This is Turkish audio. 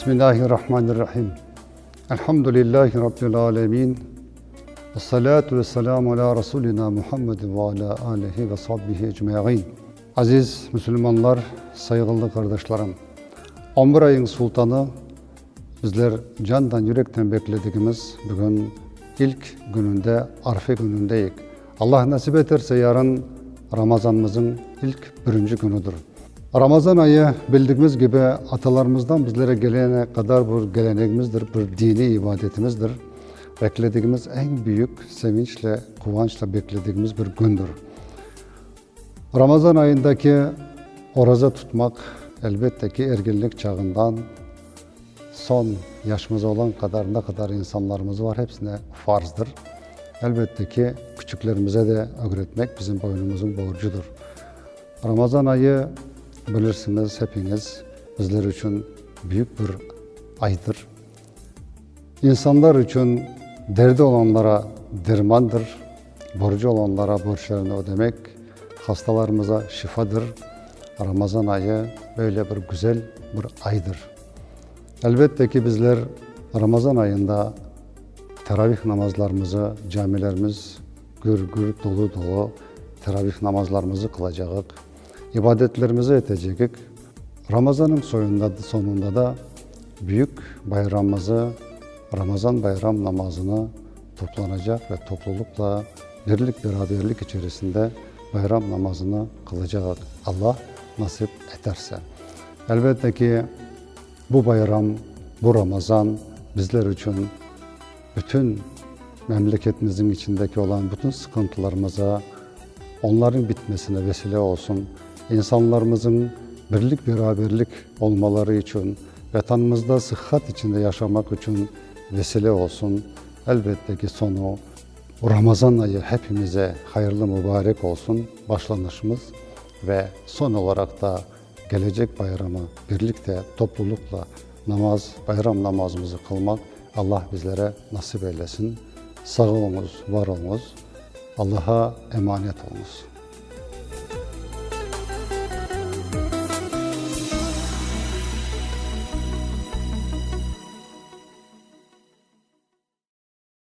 Bismillahirrahmanirrahim. Elhamdülillahi Rabbil alemin. Esselatu vesselamu ala Resulina Muhammed ve ala alihi ve sahbihi ecma'in. Aziz Müslümanlar, saygılı kardeşlerim. 11 ayın sultanı, bizler candan yürekten beklediğimiz bugün ilk gününde, Arfe günündeyiz. Allah nasip ederse yarın Ramazanımızın ilk birinci günüdür. Ramazan ayı bildiğimiz gibi atalarımızdan bizlere gelene kadar bir geleneğimizdir, bir dini ibadetimizdir. Beklediğimiz en büyük sevinçle, kıvançla beklediğimiz bir gündür. Ramazan ayındaki oruç tutmak elbette ki ergenlik çağından son yaşımıza olan kadar ne kadar insanlarımız var hepsine farzdır. Elbette ki küçüklerimize de öğretmek bizim boynumuzun borcudur. Ramazan ayı bilirsiniz hepiniz bizler için büyük bir aydır. İnsanlar için derdi olanlara dermandır, borcu olanlara borçlarını ödemek, hastalarımıza şifadır. Ramazan ayı böyle bir güzel bir aydır. Elbette ki bizler Ramazan ayında teravih namazlarımızı, camilerimiz gür dolu dolu teravih namazlarımızı kılacağız. İbadetlerimizi edeceğiz. Ramazan'ın sonunda da büyük bayramımızı, Ramazan bayram namazını toplanacak ve toplulukla birlik beraberlik içerisinde bayram namazını kılacağız. Allah nasip ederse. Elbette ki bu bayram, bu Ramazan bizler için bütün memleketimizin içindeki olan bütün sıkıntılarımıza, onların bitmesine vesile olsun. İnsanlarımızın birlik beraberlik olmaları için, vatanımızda sıhhat içinde yaşamak için vesile olsun. Elbette ki sonu Ramazan ayı hepimize hayırlı mübarek olsun başlanışımız ve son olarak da gelecek bayramı birlikte toplulukla bayram namazımızı kılmak Allah bizlere nasip eylesin. Sağ olunuz, var olunuz. Allah'a emanet olunuz.